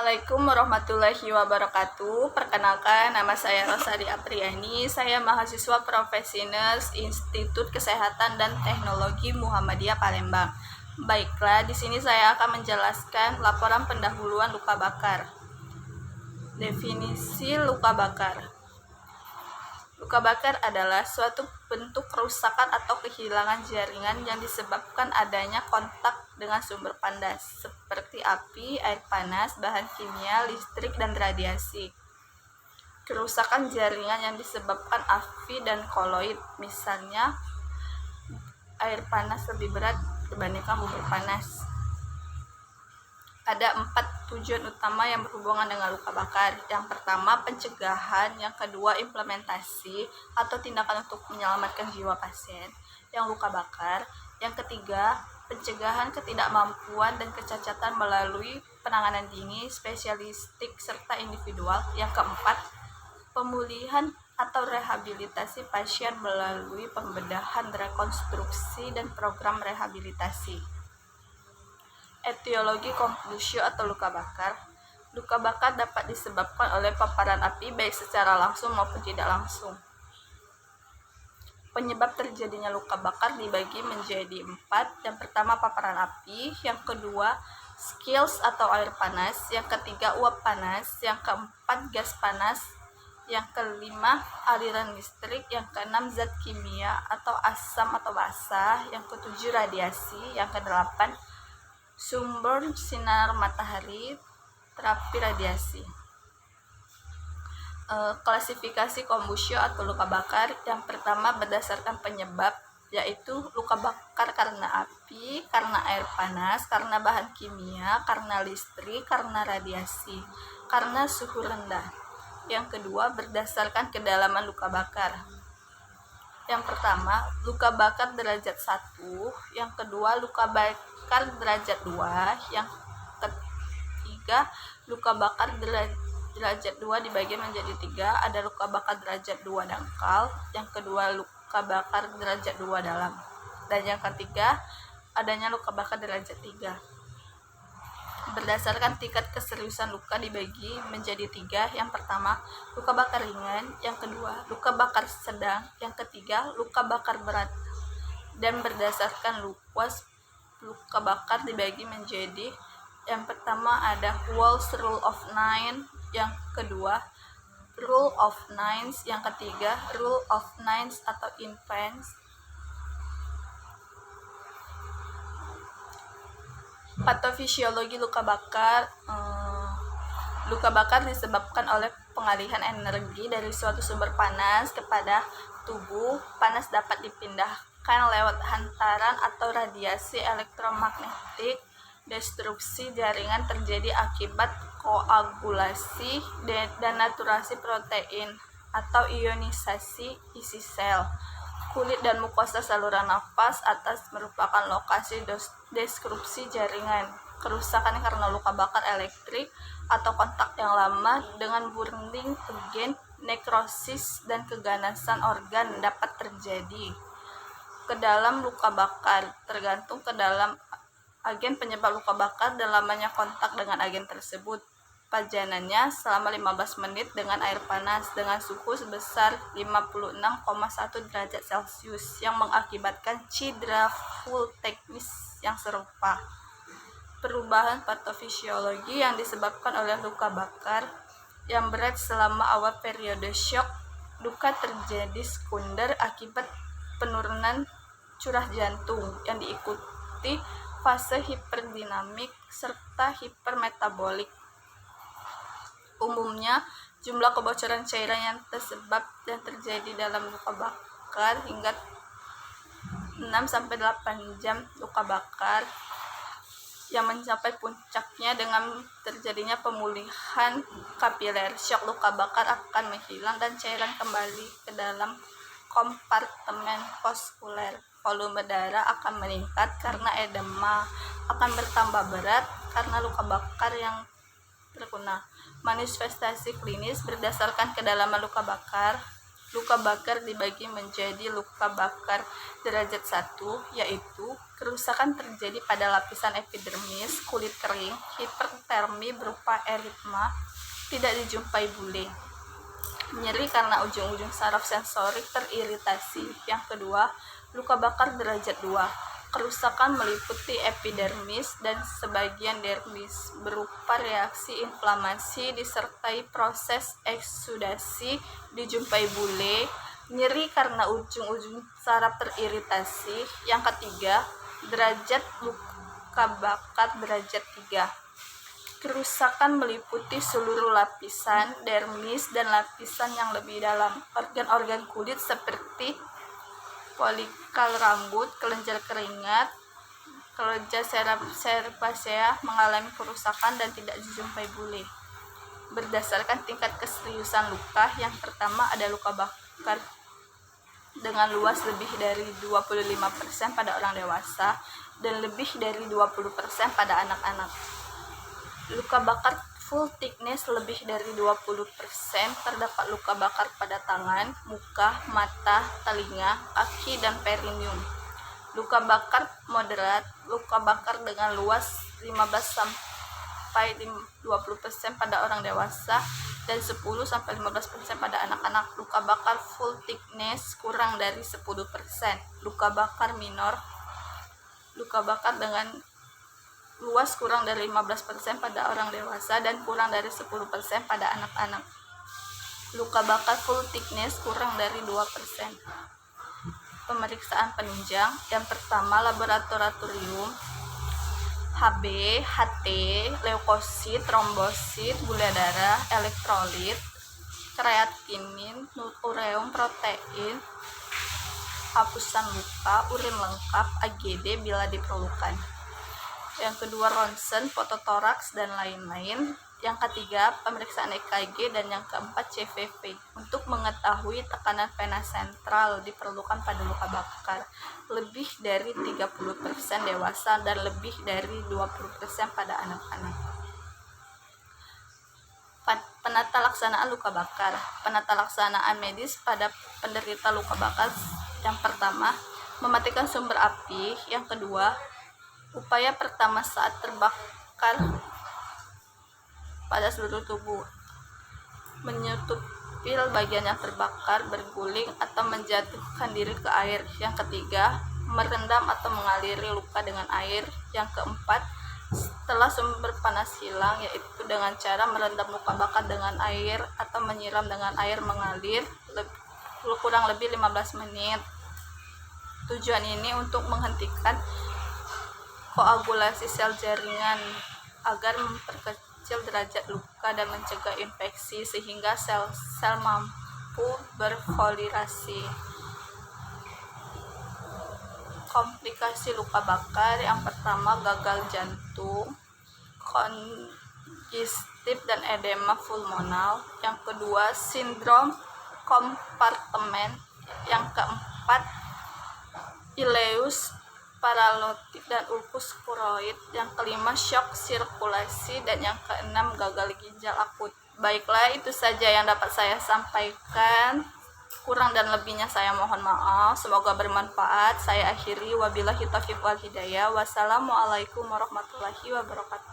Assalamualaikum warahmatullahi wabarakatuh. Perkenalkan, nama saya Rosari Apriani. Saya mahasiswa Profesi Nurse Institut Kesehatan dan Teknologi Muhammadiyah Palembang. Baiklah, di sini saya akan menjelaskan laporan pendahuluan luka bakar. Definisi luka bakar. Luka bakar adalah suatu bentuk kerusakan atau kehilangan jaringan yang disebabkan adanya kontak dengan sumber panas seperti api, air panas, bahan kimia, listrik, dan radiasi. Kerusakan jaringan yang disebabkan api dan koloid, misalnya air panas lebih berat dibandingkan bubur panas. Ada 4 tujuan utama yang berhubungan dengan luka bakar. Yang pertama, pencegahan. Yang kedua, implementasi atau tindakan untuk menyelamatkan jiwa pasien yang luka bakar. Yang ketiga, pencegahan ketidakmampuan dan kecacatan melalui penanganan dini, spesialistik, serta individual. Yang keempat, pemulihan atau rehabilitasi pasien melalui pembedahan, rekonstruksi, dan program rehabilitasi. Etiologi kombusio atau luka bakar. Luka bakar dapat disebabkan oleh paparan api baik secara langsung maupun tidak langsung. Penyebab terjadinya luka bakar dibagi menjadi 4. Yang pertama, paparan api. Yang kedua, skills atau air panas. Yang ketiga, uap panas. Yang keempat, gas panas. Yang kelima, aliran listrik. Yang keenam, zat kimia atau asam atau basa. Yang ketujuh, radiasi. Yang kedelapan, sumber sinar matahari, terapi radiasi. Klasifikasi kombusio atau luka bakar. Yang pertama, berdasarkan penyebab, yaitu luka bakar karena api, karena air panas, karena bahan kimia, karena listrik, karena radiasi, karena suhu rendah. Yang kedua, berdasarkan kedalaman luka bakar. Yang pertama, luka bakar derajat 1. Yang kedua, luka bakar derajat 2. Yang ketiga, luka bakar derajat 2 dibagi menjadi 3. Ada luka bakar derajat 2 dangkal. Yang kedua, luka bakar derajat 2 dalam. Dan yang ketiga, adanya luka bakar derajat 3. Berdasarkan tingkat keseriusan luka dibagi menjadi 3. Yang pertama, luka bakar ringan. Yang kedua, luka bakar sedang. Yang ketiga, luka bakar berat. Dan berdasarkan luas luka bakar dibagi menjadi, yang pertama ada Walls Rule of Nine. Yang kedua, Rule of Nines. Yang ketiga, Rule of Nines atau Infants. Patofisiologi luka bakar. Luka bakar disebabkan oleh pengalihan energi dari suatu sumber panas kepada tubuh. Panas dapat dipindahkan lewat hantaran atau radiasi elektromagnetik. Destruksi jaringan terjadi akibat koagulasi dan naturasi protein atau ionisasi isi sel. Kulit dan mukosa saluran nafas atas merupakan lokasi destruksi jaringan. Kerusakan karena luka bakar elektrik atau kontak yang lama dengan burning again, nekrosis, dan keganasan organ dapat terjadi. Kedalam luka bakar tergantung ke dalam agen penyebab luka bakar dan lamanya kontak dengan agen tersebut. Pajanannya selama 15 menit dengan air panas dengan suhu sebesar 56,1 derajat Celcius yang mengakibatkan cedera full teknis yang serupa. Perubahan patofisiologi yang disebabkan oleh luka bakar yang berat selama awal periode shock. Luka terjadi sekunder akibat penurunan curah jantung yang diikuti fase hiperdinamik serta hipermetabolik. Umumnya, jumlah kebocoran cairan yang terjadi dalam luka bakar hingga 6-8 jam. Luka bakar yang mencapai puncaknya dengan terjadinya pemulihan kapiler. Shock luka bakar akan menghilang dan cairan kembali ke dalam kompartemen vaskuler. Volume darah akan meningkat karena edema, akan bertambah berat karena luka bakar yang terkena. Manifestasi klinis berdasarkan kedalaman luka bakar. Luka bakar dibagi menjadi luka bakar derajat 1, yaitu kerusakan terjadi pada lapisan epidermis, kulit kering, hipertermi berupa eritema, tidak dijumpai bule. Nyeri karena ujung-ujung saraf sensorik teriritasi. Yang kedua, luka bakar derajat 2. Kerusakan meliputi epidermis dan sebagian dermis berupa reaksi inflamasi disertai proses eksudasi, dijumpai bule, nyeri karena ujung-ujung saraf teriritasi. Yang ketiga, derajat luka bakar derajat 3. Kerusakan meliputi seluruh lapisan dermis dan lapisan yang lebih dalam. Organ-organ kulit seperti folikal rambut, kelenjar keringat, kelenjar serbacea mengalami kerusakan dan tidak dijumpai bule. Berdasarkan tingkat keseriusan luka, yang pertama ada luka bakar dengan luas lebih dari 25% pada orang dewasa dan lebih dari 20% pada anak-anak. Luka bakar full thickness lebih dari 20%, terdapat luka bakar pada tangan, muka, mata, telinga, kaki, dan perineum. Luka bakar moderat, luka bakar dengan luas 15-20% pada orang dewasa dan 10-15% pada anak-anak. Luka bakar full thickness kurang dari 10%. Luka bakar minor, luka bakar dengan luas kurang dari 15% pada orang dewasa dan kurang dari 10% pada anak-anak. Luka bakar full thickness kurang dari 2%. Pemeriksaan penunjang. Yang pertama, laboratorium HB, HT, leukosit, trombosit, gula darah, elektrolit, kreatinin, ureum, protein, hapusan luka, urin lengkap, AGD bila diperlukan. Yang kedua, ronsen, fototoraks, dan lain-lain. Yang ketiga, pemeriksaan EKG, dan yang keempat, CVV. Untuk mengetahui tekanan vena sentral diperlukan pada luka bakar lebih dari 30% dewasa dan lebih dari 20% pada anak-anak. Penata laksanaan luka bakar. Penata laksanaan medis pada penderita luka bakar. Yang pertama, mematikan sumber api. Yang kedua, upaya pertama saat terbakar pada seluruh tubuh, menutup bagian yang terbakar, berguling, atau menjatuhkan diri ke air. Yang ketiga, merendam atau mengaliri luka dengan air. Yang keempat, setelah sumber panas hilang, yaitu dengan cara merendam luka bakar dengan air atau menyiram dengan air mengalir kurang lebih 15 menit. Tujuan ini untuk menghentikan koagulasi sel jaringan agar memperkecil derajat luka dan mencegah infeksi sehingga sel-sel mampu berfoliasi. Komplikasi luka bakar. Yang pertama, gagal jantung, kongestif dan edema pulmonal. Yang kedua, sindrom kompartemen. Yang keempat, ileus paralitik dan ulkus koroid. Yang kelima, shock sirkulasi, dan yang keenam, gagal ginjal akut. Baiklah, itu saja yang dapat saya sampaikan. Kurang dan lebihnya saya mohon maaf. Semoga bermanfaat. Saya akhiri, wabillahi taufiq wal hidayah. Wassalamualaikum warahmatullahi wabarakatuh.